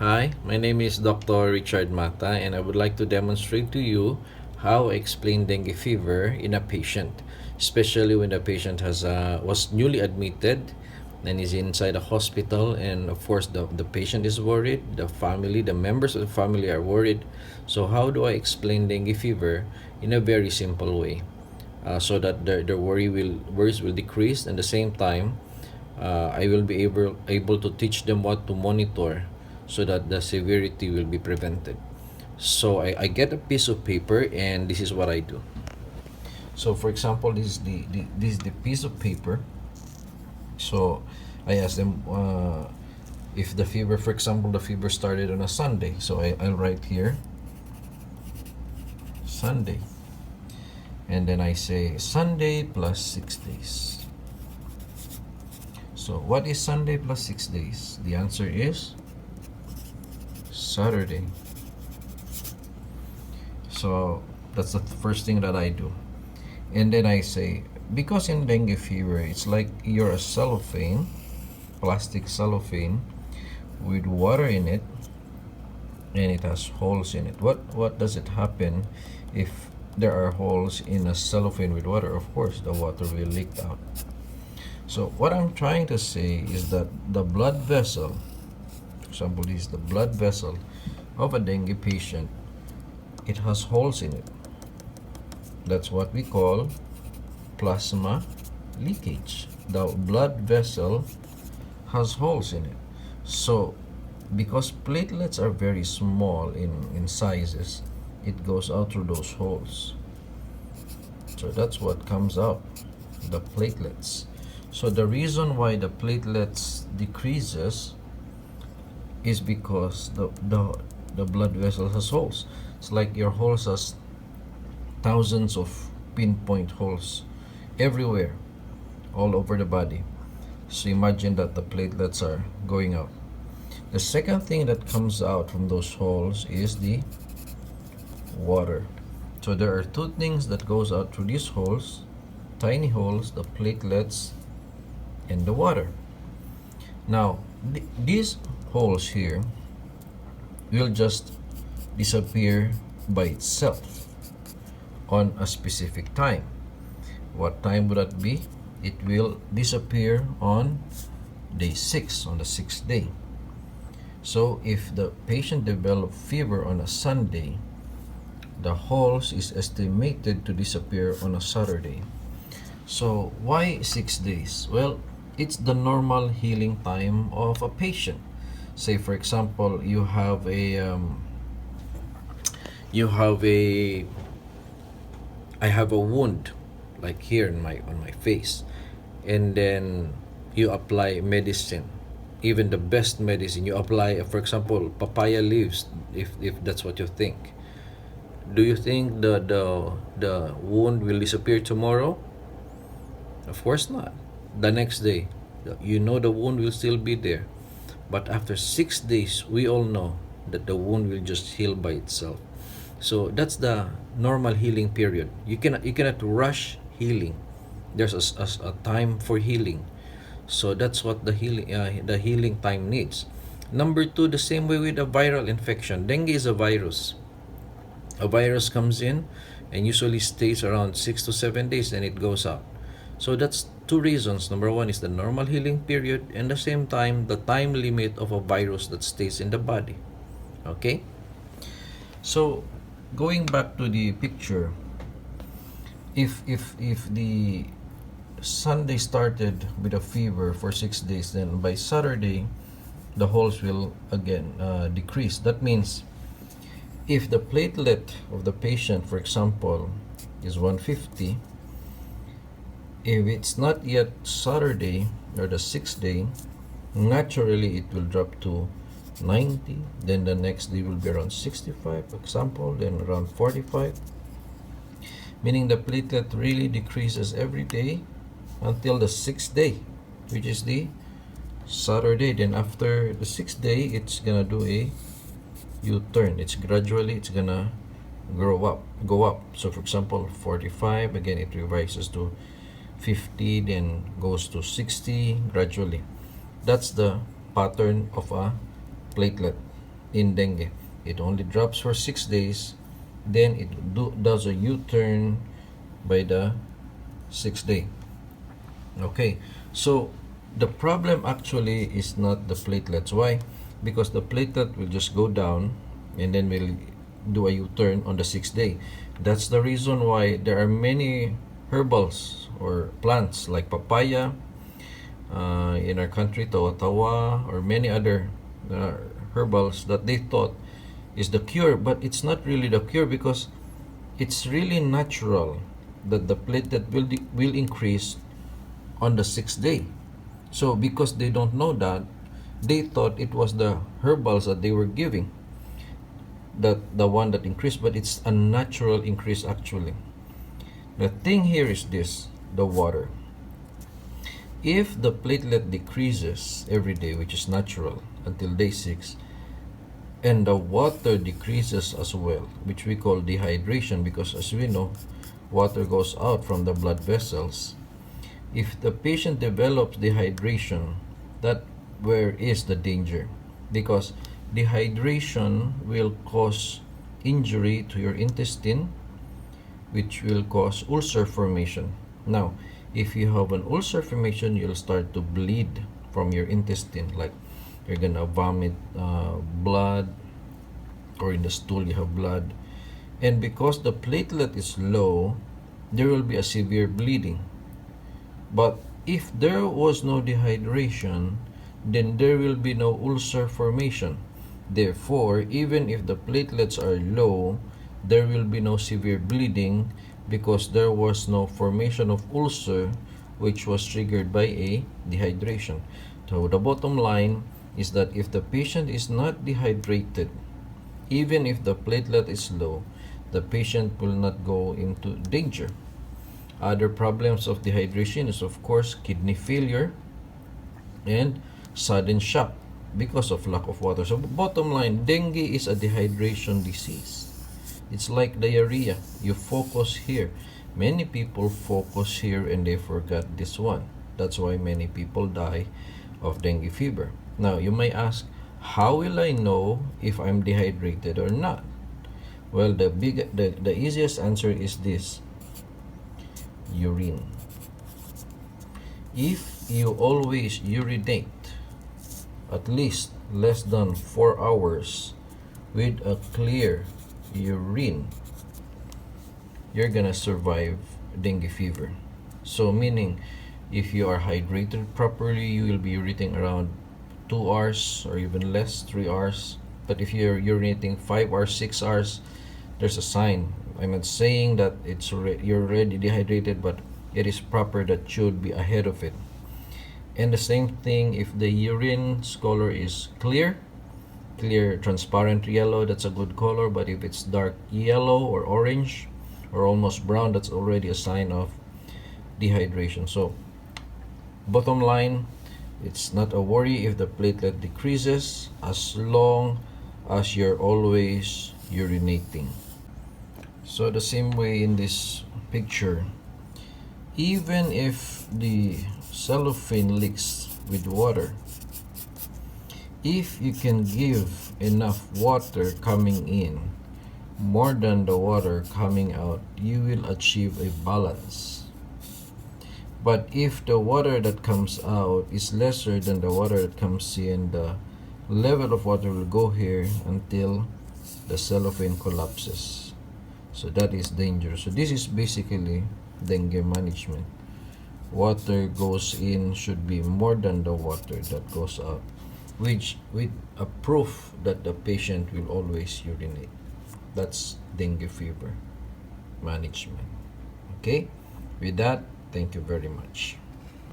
Hi, my name is Dr. Richard Mata, and I would like to demonstrate to you how I explain dengue fever in a patient, especially when the patient was newly admitted and is inside a hospital, and of course the patient is worried, the members of the family are worried. So how do I explain dengue fever in a very simple way, so that their worries will decrease, and at the same time I will be able to teach them what to monitor so that the severity will be prevented. So I get a piece of paper, and this is what I do. So for example, this is the piece of paper. So I ask them if the fever, for example, the fever started on a Sunday. So I'll write here Sunday. And then I say Sunday plus 6 days. So what is Sunday plus 6 days? The answer is Saturday. So that's the first thing that I do. And then I say, because in dengue fever, it's like you're a cellophane, plastic cellophane with water in it, and it has holes in it. What does it happen if there are holes in a cellophane with water? Of course, the water will leak out. So what I'm trying to say is that the blood vessel, for example, this is the blood vessel of a dengue patient, it has holes in it. That's what we call plasma leakage. The blood vessel has holes in it. So because platelets are very small in sizes, it goes out through those holes. So that's what comes out, the platelets. So the reason why the platelets decreases is because the blood vessel has holes. It's like your holes has thousands of pinpoint holes everywhere, all over the body. So imagine that the platelets are going out. The second thing that comes out from those holes is the water. So there are two things that goes out through these holes, tiny holes, the platelets and the water. Now these holes here will just disappear by itself on a specific time. What time would that be? It will disappear on day 6, on the 6th day. So if the patient develops fever on a Sunday, the holes is estimated to disappear on a Saturday. So why 6 days? Well, it's the normal healing time of a patient. Say for example, you have a I have a wound like here on my face, and then you apply medicine, even the best medicine. You apply, for example, papaya leaves, if that's what you think. Do you think the wound will disappear tomorrow? Of course not. The next day, you know the wound will still be there. But after 6 days, we all know that the wound will just heal by itself. So that's the normal healing period. You cannot rush healing. There's a time for healing. So that's what the healing time needs. Number two, the same way with a viral infection. Dengue is a virus. A virus comes in and usually stays around 6 to 7 days, and it goes out. So that's two reasons. Number one is the normal healing period, and at the same time the time limit of a virus that stays in the body. Okay? So going back to the picture, if the Sunday started with a fever for 6 days, then by Saturday the holes will again decrease. That means if the platelet of the patient, for example, is 150, if it's not yet Saturday or the 6th day, naturally it will drop to 90, then the next day will be around 65, for example, then around 45, meaning the platelet really decreases every day until the 6th day, which is the Saturday. Then after the 6th day, it's gonna do a U-turn. It's gonna go up. So for example, 45, again it revises to 50, then goes to 60 gradually. That's the pattern of a platelet. in dengue. It only drops for 6 days, then it does a U-turn by the 6th day. Okay, so the problem actually is not the platelets. Why? Because the platelet will just go down and then will do a U-turn on the 6th day. That's the reason why there are many herbals or plants like papaya in our country, tawa-tawa, or many other herbals that they thought is the cure, but it's not really the cure because it's really natural that the platelet will increase on the 6th day. So because they don't know that, they thought it was the herbals that they were giving that the one that increased, but it's a natural increase actually. The thing here is this: the water. If the platelet decreases every day, which is natural, until day 6, and the water decreases as well, which we call dehydration, because as we know, water goes out from the blood vessels. If the patient develops dehydration, that where is the danger, because dehydration will cause injury to your intestine, which will cause ulcer formation. Now, if you have an ulcer formation, you'll start to bleed from your intestine, like you're gonna vomit blood, or in the stool you have blood. And because the platelet is low, there will be a severe bleeding. But if there was no dehydration, then there will be no ulcer formation. Therefore, even if the platelets are low, there will be no severe bleeding because there was no formation of ulcer, which was triggered by a dehydration. So the bottom line is that if the patient is not dehydrated, even if the platelet is low, the patient will not go into danger. Other problems of dehydration is, of course, kidney failure and sudden shock because of lack of water. So bottom line, dengue is a dehydration disease. It's like diarrhea. You focus here. Many people focus here and they forgot this one. That's why many people die of dengue fever. Now, you may ask, how will I know if I'm dehydrated or not? Well, the easiest answer is this: urine. If you always urinate at least less than 4 hours with a clear urine, you're gonna survive dengue fever. So meaning, if you are hydrated properly, you will be urinating around 2 hours or even less, 3 hours. But if you're urinating 5 or 6 hours, there's a sign. I'm not saying that you're already dehydrated, but it is proper that should be ahead of it. And the same thing, if the urine's color is clear, transparent yellow, that's a good color. But if it's dark yellow or orange or almost brown, that's already a sign of dehydration. So bottom line, it's not a worry if the platelet decreases, as long as you're always urinating. So the same way in this picture, even if the cellophane leaks with water, if you can give enough water coming in more than the water coming out, you will achieve a balance. But if the water that comes out is lesser than the water that comes in, the level of water will go here until the cellophane collapses. So that is dangerous. So this is basically dengue management. Water goes in should be more than the water that goes out, which with a proof that the patient will always urinate. That's dengue fever management. Okay, with that, thank you very much.